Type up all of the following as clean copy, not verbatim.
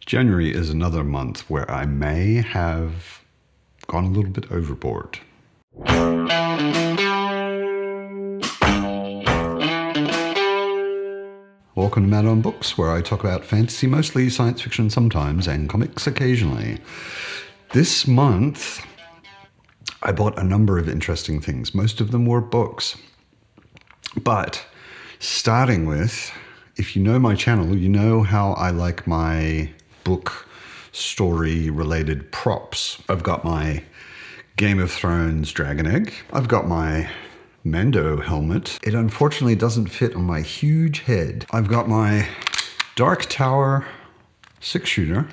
January is another month where I may have gone a little bit overboard. Welcome to Mad on Books, where I talk about fantasy mostly, science fiction sometimes, and comics occasionally. This month, I bought a number of interesting things. Most of them were books. But starting with, if you know my channel, you know how I like my book story related props. I've got my Game of Thrones dragon egg. I've got my Mando helmet. It unfortunately doesn't fit on my huge head. I've got my Dark Tower 6-shooter.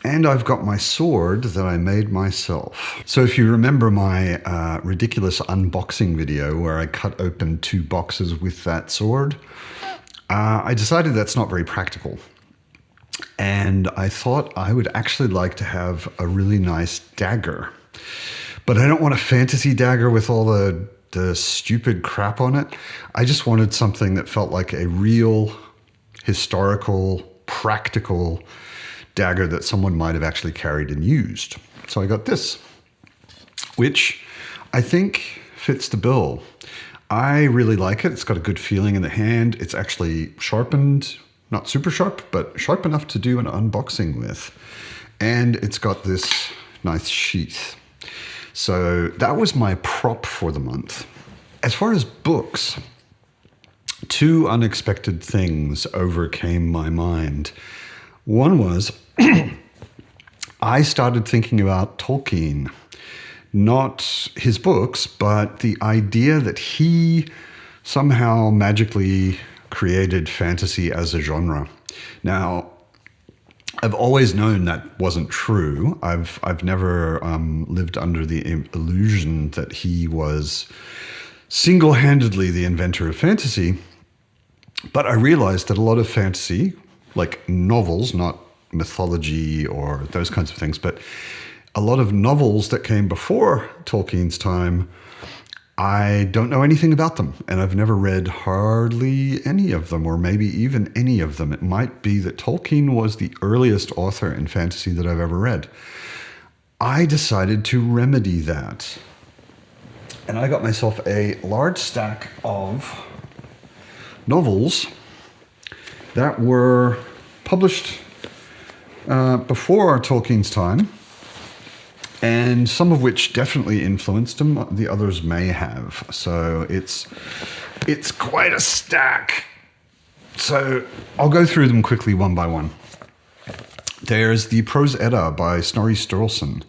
And I've got my sword that I made myself. So if you remember my ridiculous unboxing video where I cut open 2 boxes with that sword, I decided that's not very practical. And I thought I would actually like to have a really nice dagger. But I don't want a fantasy dagger with all the stupid crap on it. I just wanted something that felt like a real, historical, practical dagger that someone might have actually carried and used. So I got this, which I think fits the bill. I really like it. It's got a good feeling in the hand. It's actually sharpened, not super sharp, but sharp enough to do an unboxing with. And it's got this nice sheath. So that was my prop for the month. As far as books, 2 unexpected things overcame my mind. One was, I started thinking about Tolkien, not his books, but the idea that he somehow magically created fantasy as a genre. Now, I've always known that wasn't true. I've never lived under the illusion that he was single-handedly the inventor of fantasy, but I realized that a lot of fantasy, like novels, not mythology or those kinds of things, but a lot of novels that came before Tolkien's time, I don't know anything about them, and I've never read hardly any of them, or maybe even any of them. It might be that Tolkien was the earliest author in fantasy that I've ever read. I decided to remedy that, and I got myself a large stack of novels that were published before Tolkien's time, and some of which definitely influenced him. The others may have. So it's quite a stack. So I'll go through them quickly one by one. There's the Prose Edda by Snorri Sturluson,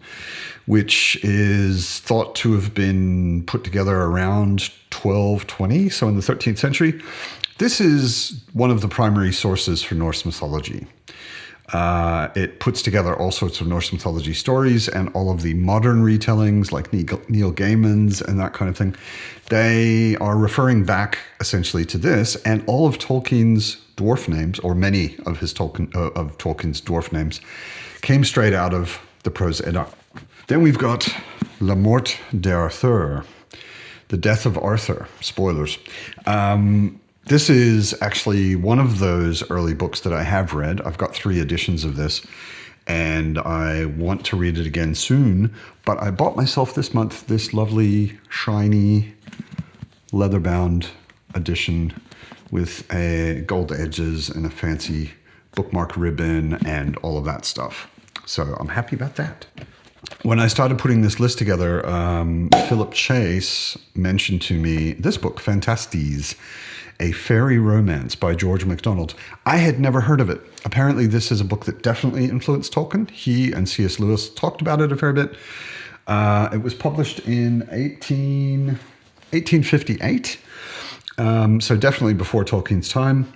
which is thought to have been put together around 1220, so in the 13th century. This is one of the primary sources for Norse mythology. It puts together all sorts of Norse mythology stories, and all of the modern retellings like Neil Gaiman's and that kind of thing. They are referring back essentially to this, and all of Tolkien's dwarf names, or many of Tolkien's dwarf names, came straight out of the Prose Edda. Then we've got La Mort d'Arthur, The Death of Arthur. Spoilers. This is actually one of those early books that I have read. I've got 3 editions of this, and I want to read it again soon. But I bought myself this month this lovely, shiny, leather-bound edition with gold edges and a fancy bookmark ribbon and all of that stuff. So I'm happy about that. When I started putting this list together, Philip Chase mentioned to me this book, Fantastes, A Fairy Romance by George MacDonald. I had never heard of it. Apparently, this is a book that definitely influenced Tolkien. He and C.S. Lewis talked about it a fair bit. It was published in 1858, so definitely before Tolkien's time.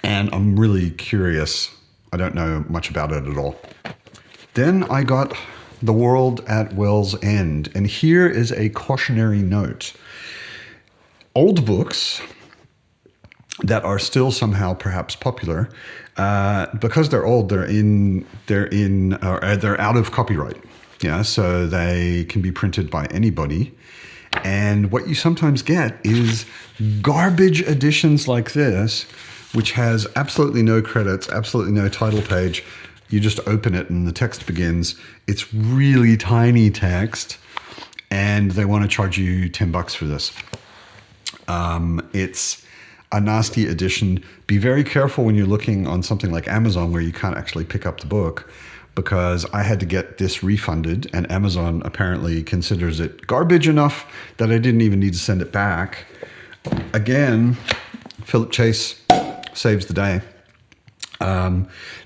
And I'm really curious. I don't know much about it at all. Then I got The World at Well's End, and here is a cautionary note. Old books that are still somehow perhaps popular, because they're old, they're out of copyright. Yeah, so they can be printed by anybody. And what you sometimes get is garbage editions like this, which has absolutely no credits, absolutely no title page, You just open it and the text begins. It's really tiny text, and they want to charge you $10 for this. It's a nasty edition. Be very careful when you're looking on something like Amazon where you can't actually pick up the book, because I had to get this refunded, and Amazon apparently considers it garbage enough that I didn't even need to send it back. Again, Philip Chase saves the day.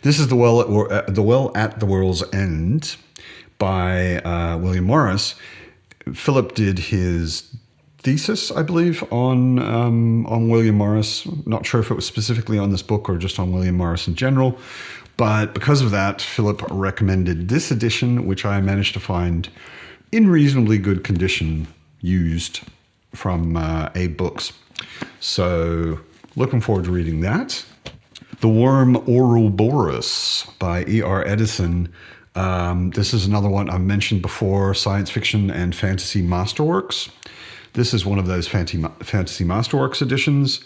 This is The Well at the World's End by William Morris. Philip did his thesis, I believe, on William Morris. Not sure if it was specifically on this book or just on William Morris in general. But because of that, Philip recommended this edition, which I managed to find in reasonably good condition, used from Abe Books. So looking forward to reading that. The Worm Ouroboros by E.R. Edison. This is another one I've mentioned before, science fiction and fantasy masterworks. This is one of those fantasy masterworks editions,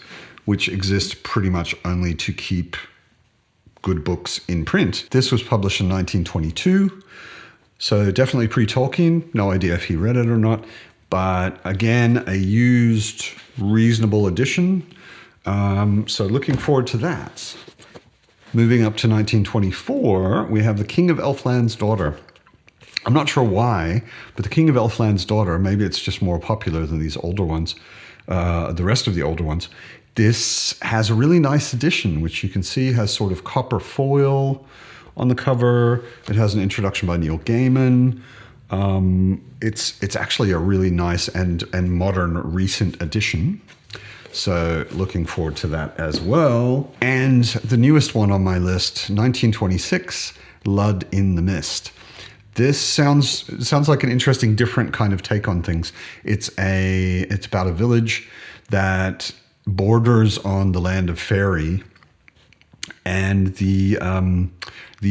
which exist pretty much only to keep good books in print. This was published in 1922, so definitely pre-Tolkien. No idea if he read it or not, but again, a used, reasonable edition. So looking forward to that. Moving up to 1924, we have The King of Elfland's Daughter. I'm not sure why, but The King of Elfland's Daughter, maybe it's just more popular than these older ones, the rest of the older ones. This has a really nice edition, which you can see has sort of copper foil on the cover. It has an introduction by Neil Gaiman. It's actually a really nice and modern recent edition. So looking forward to that as well. And the newest one on my list, 1926, Lud in the Mist. This sounds like an interesting, different kind of take on things. It's about a village that borders on the land of Fairy, and the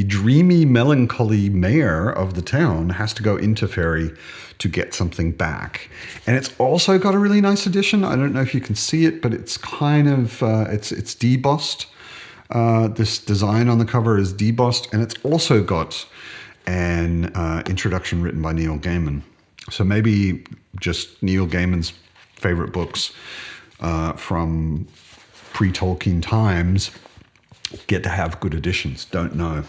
dreamy, melancholy mayor of the town has to go into Fairy to get something back. And it's also got a really nice edition. I don't know if you can see it, but it's kind of it's debossed. This design on the cover is debossed, and it's also got an introduction written by Neil Gaiman. So maybe just Neil Gaiman's favorite books from pre-Tolkien times get to have good editions. Don't know.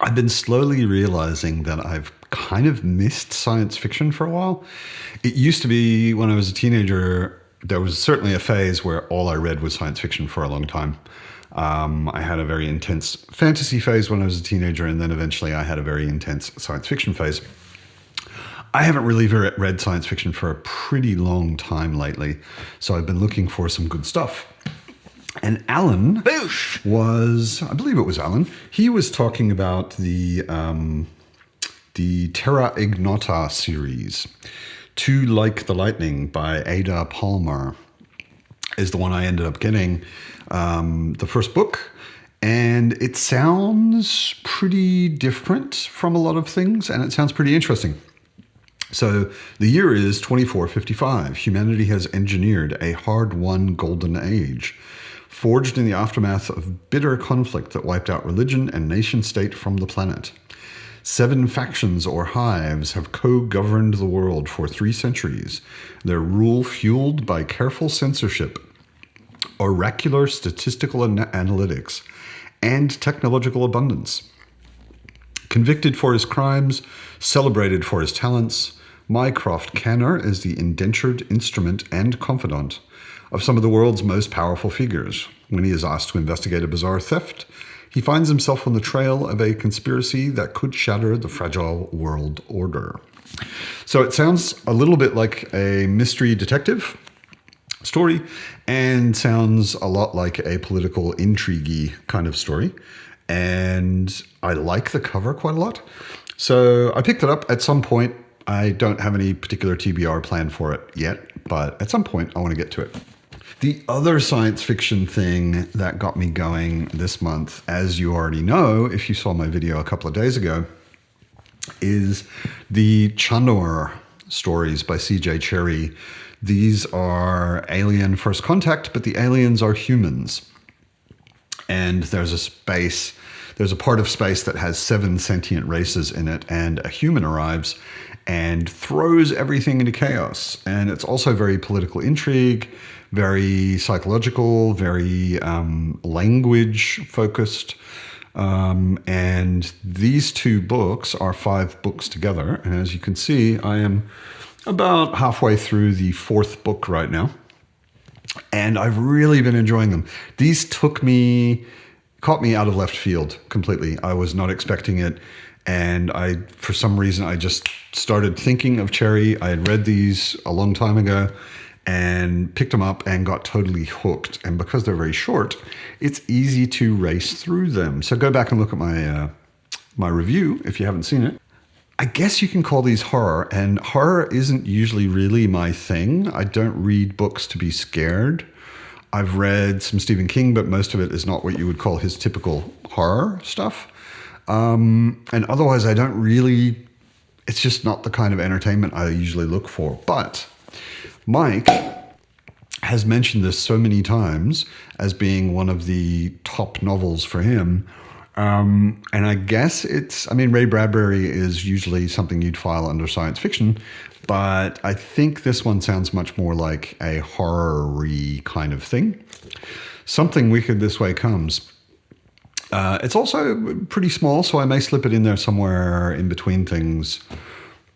I've been slowly realizing that I've kind of missed science fiction for a while. It used to be when I was a teenager, there was certainly a phase where all I read was science fiction for a long time. I had a very intense fantasy phase when I was a teenager, and then eventually I had a very intense science fiction phase. I haven't really read science fiction for a pretty long time lately, so I've been looking for some good stuff. And Alan was, I believe it was Alan, he was talking about the Terra Ignota series. Too Like the Lightning by Ada Palmer is the one I ended up getting, the first book. And it sounds pretty different from a lot of things, and it sounds pretty interesting. So the year is 2455. Humanity has engineered a hard-won golden age, forged in the aftermath of bitter conflict that wiped out religion and nation-state from the planet. 7 factions or hives have co-governed the world for 3 centuries, their rule fueled by careful censorship, oracular statistical analytics, and technological abundance. Convicted for his crimes, celebrated for his talents, Mycroft Canner is the indentured instrument and confidant of some of the world's most powerful figures. When he is asked to investigate a bizarre theft, he finds himself on the trail of a conspiracy that could shatter the fragile world order. So it sounds a little bit like a mystery detective story, and sounds a lot like a political intrigue kind of story. And I like the cover quite a lot. So I picked it up at some point. I don't have any particular TBR plan for it yet, but at some point I want to get to it. The other science fiction thing that got me going this month, as you already know, if you saw my video a couple of days ago, is the Chanur stories by C.J. Cherryh. These are alien first contact, but the aliens are humans. And there's a space there's a part of space that has 7 sentient races in it, and a human arrives and throws everything into chaos. And it's also very political intrigue, very psychological, very language focused. And these 2 books are 5 books together. And as you can see, I am about halfway through the 4th book right now. And I've really been enjoying them. These caught me out of left field completely. I was not expecting it. And for some reason, I just started thinking of Cherry. I had read these a long time ago and picked them up and got totally hooked. And because they're very short, it's easy to race through them. So go back and look at my review if you haven't seen it. I guess you can call these horror, and horror isn't usually really my thing. I don't read books to be scared. I've read some Stephen King, but most of it is not what you would call his typical horror stuff. And otherwise, I don't really, it's just not the kind of entertainment I usually look for. But Mike has mentioned this so many times as being one of the top novels for him. And I guess Ray Bradbury is usually something you'd file under science fiction, but I think this one sounds much more like a horror-y kind of thing. Something Wicked This Way Comes. It's also pretty small, so I may slip it in there somewhere in between things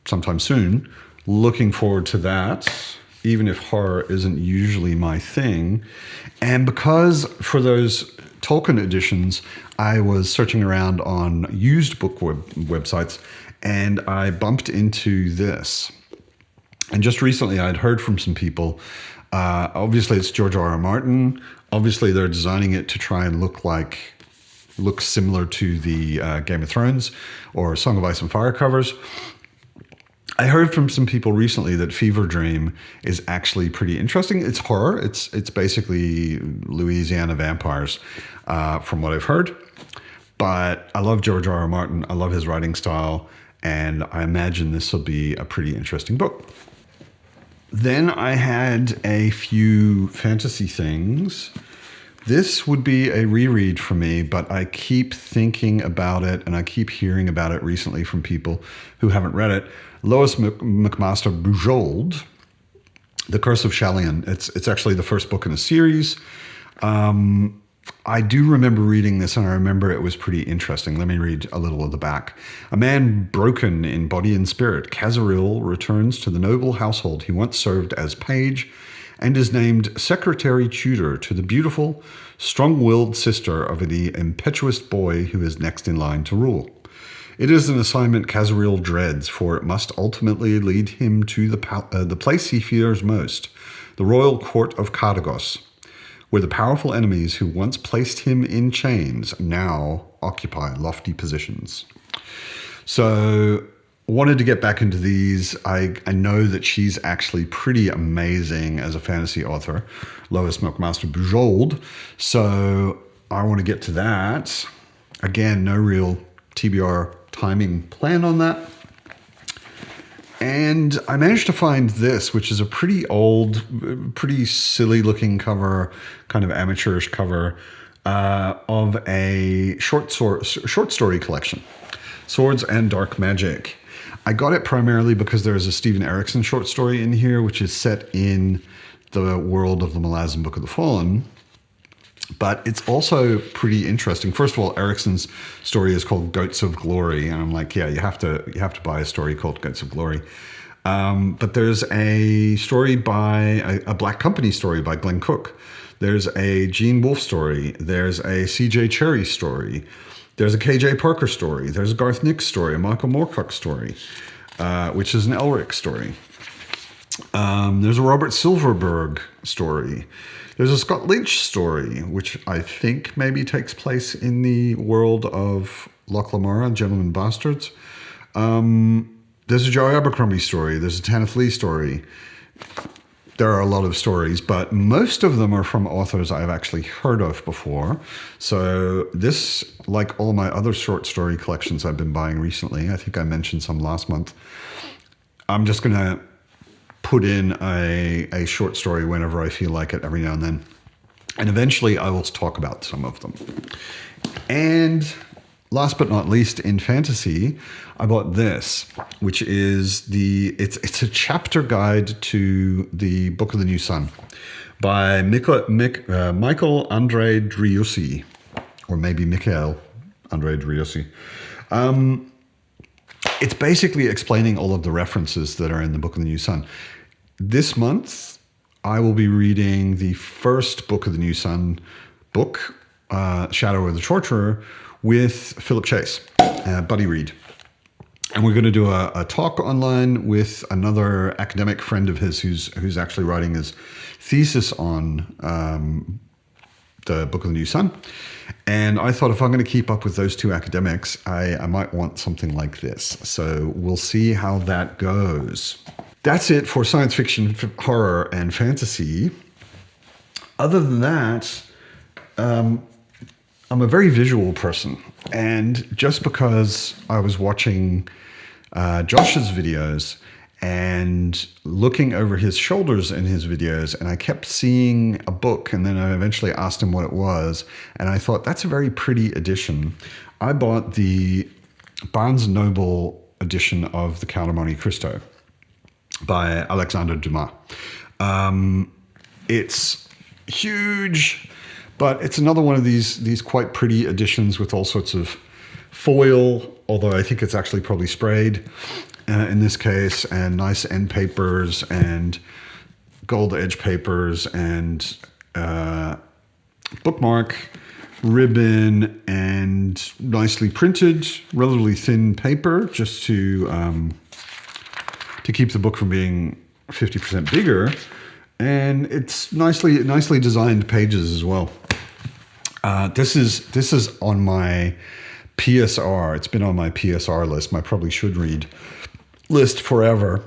sometime soon. Looking forward to that, even if horror isn't usually my thing. And because for those Tolkien editions, I was searching around on used book websites, and I bumped into this. And just recently, I'd heard from some people. Obviously, it's George R.R. Martin. Obviously, they're designing it to try and look similar to the Game of Thrones or Song of Ice and Fire covers. I heard from some people recently that Fever Dream is actually pretty interesting. It's horror. It's basically Louisiana vampires, from what I've heard. But I love George R.R. Martin. I love his writing style, and I imagine this will be a pretty interesting book. Then I had a few fantasy things. This would be a reread for me, but I keep thinking about it, and I keep hearing about it recently from people who haven't read it. Lois McMaster Bujold, The Curse of Shallyan. It's actually the first book in a series. I do remember reading this, and I remember it was pretty interesting. Let me read a little of the back. A man broken in body and spirit, Kazaril returns to the noble household he once served as page, and is named secretary tutor to the beautiful, strong-willed sister of the impetuous boy who is next in line to rule. It is an assignment Kazaril dreads, for it must ultimately lead him to the place he fears most, the royal court of Kadagos, where the powerful enemies who once placed him in chains now occupy lofty positions. So, wanted to get back into these. I know that she's actually pretty amazing as a fantasy author, Lois McMaster Bujold. So I want to get to that. Again, no real TBR timing plan on that. And I managed to find this, which is a pretty old, pretty silly looking cover, kind of amateurish cover of a short story collection, Swords and Dark Magic. I got it primarily because there's a Steven Erikson short story in here, which is set in the world of the Malazan Book of the Fallen. But it's also pretty interesting. First of all, Erikson's story is called Goats of Glory, and I'm like, yeah, you have to buy a story called Goats of Glory. But there's a story by a Black Company story by Glenn Cook. There's a Gene Wolfe story. There's a C.J. Cherry story. There's a K.J. Parker story. There's a Garth Nix story, a Michael Moorcock story, which is an Elric story. There's a Robert Silverberg story. There's a Scott Lynch story, which I think maybe takes place in the world of Loch Lamara, Gentlemen Bastards. There's a Joe Abercrombie story. There's a Tanith Lee story. There are a lot of stories, but most of them are from authors I've actually heard of before. So this, like all my other short story collections I've been buying recently, I think I mentioned some last month, I'm just going to put in a short story whenever I feel like it, every now and then. And eventually I will talk about some of them. And last but not least, in fantasy, I bought this, which is it's a chapter guide to the Book of the New Sun by Michael Andre Driussi, or maybe Mikhail Andre Driussi. It's basically explaining all of the references that are in the Book of the New Sun. This month, I will be reading the first Book of the New Sun book, Shadow of the Torturer, with Philip Chase, Buddy Reed. And we're going to do a talk online with another academic friend of his who's actually writing his thesis on the Book of the New Sun. And I thought if I'm going to keep up with those two academics, I might want something like this. So we'll see how that goes. That's it for science fiction, horror, and fantasy. Other than that, I'm a very visual person. And just because I was watching Josh's videos and looking over his shoulders in his videos, and I kept seeing a book, and then I eventually asked him what it was, and I thought, that's a very pretty edition. I bought the Barnes & Noble edition of The Count of Monte Cristo by Alexandre Dumas. It's huge, but it's another one of these quite pretty editions with all sorts of foil, although I think it's actually probably sprayed in this case, and nice end papers and gold edge papers and bookmark ribbon and nicely printed, relatively thin paper, just to keep the book from being 50% bigger. And it's nicely designed pages as well. This is on my PSR. It's been on my PSR list, my probably should read list forever.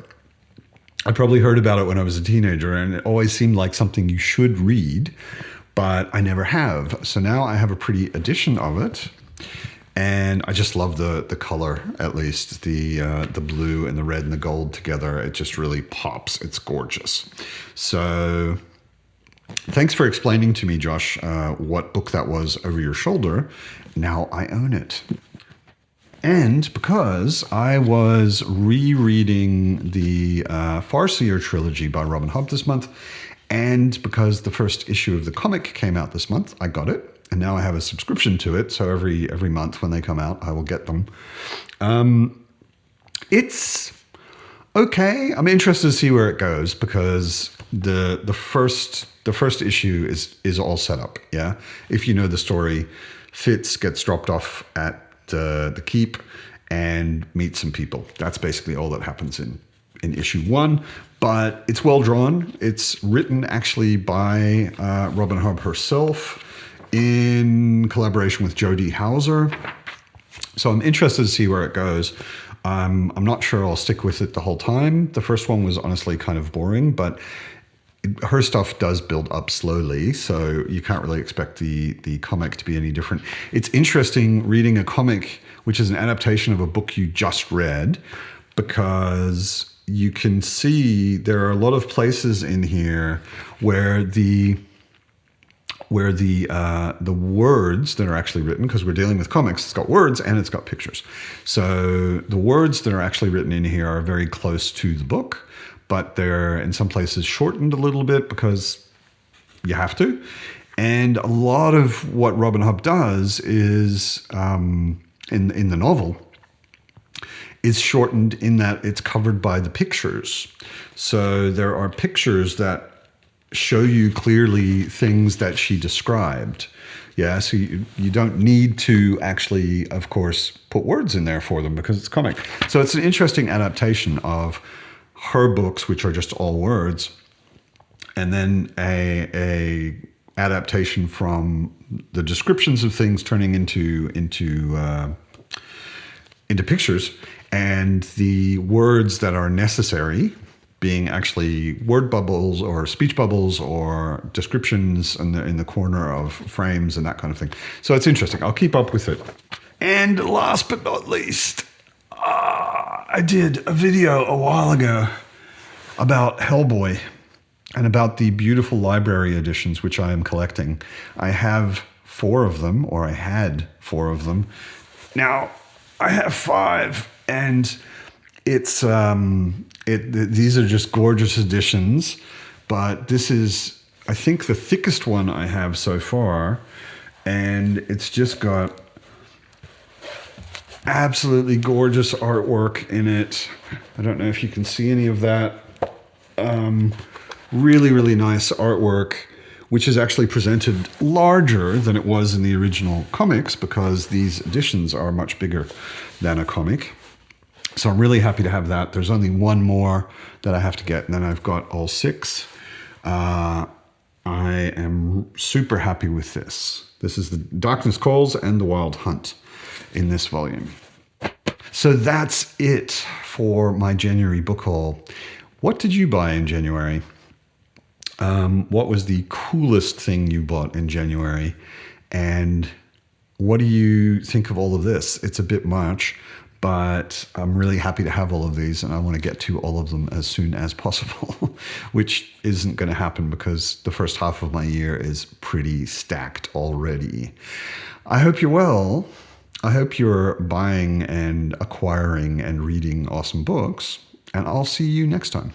I probably heard about it when I was a teenager, and it always seemed like something you should read, but I never have. So now I have a pretty edition of it, and I just love the color, at least the blue and the red and the gold together. It just really pops. It's gorgeous. So thanks for explaining to me, Josh, what book that was over your shoulder. Now I own it. And because I was rereading the Farseer trilogy by Robin Hobb this month, and because the first issue of the comic came out this month, I got it. And now I have a subscription to it. So every month when they come out, I will get them. It's okay. I'm interested to see where it goes, because the first issue is all set up. Yeah. If you know the story, Fitz gets dropped off at the keep and meet some people. That's basically all that happens in issue 1, but it's well drawn. It's written actually by Robin Hobb herself in collaboration with Jody Hauser. So I'm interested to see where it goes. I'm not sure I'll stick with it the whole time. The first one was honestly kind of boring, but her stuff does build up slowly, so you can't really expect the comic to be any different. It's interesting reading a comic which is an adaptation of a book you just read, because you can see there are a lot of places in here where the words that are actually written, because we're dealing with comics, it's got words and it's got pictures. So the words that are actually written in here are very close to the book, but they're in some places shortened a little bit because you have to. And a lot of what Robin Hobb does is, in the novel, is shortened in that it's covered by the pictures. So there are pictures that show you clearly things that she described. Yeah, so you don't need to actually, of course, put words in there for them because it's comic. So it's an interesting adaptation of her books, which are just all words, and then a adaptation from the descriptions of things turning into pictures, and the words that are necessary being actually word bubbles or speech bubbles or descriptions in the corner of frames and that kind of thing. So it's interesting. I'll keep up with it. And last but not least, I did a video a while ago about Hellboy and about the beautiful library editions, which I am collecting. I have 4 of them, or I had 4 of them. Now, I have 5, and it's these are just gorgeous editions, but this is, I think, the thickest one I have so far, and it's just got absolutely gorgeous artwork in it. I don't know if you can see any of that. Really, really nice artwork, which is actually presented larger than it was in the original comics because these editions are much bigger than a comic. So I'm really happy to have that. There's only one more that I have to get, and then I've got all 6. I am super happy with this. This is the Darkness Calls and the Wild Hunt in this volume. So that's it for my January book haul. What did you buy in January? What was the coolest thing you bought in January? And what do you think of all of this? It's a bit much, but I'm really happy to have all of these, and I want to get to all of them as soon as possible, which isn't going to happen because the first half of my year is pretty stacked already. I hope you're well. I hope you're buying and acquiring and reading awesome books, and I'll see you next time.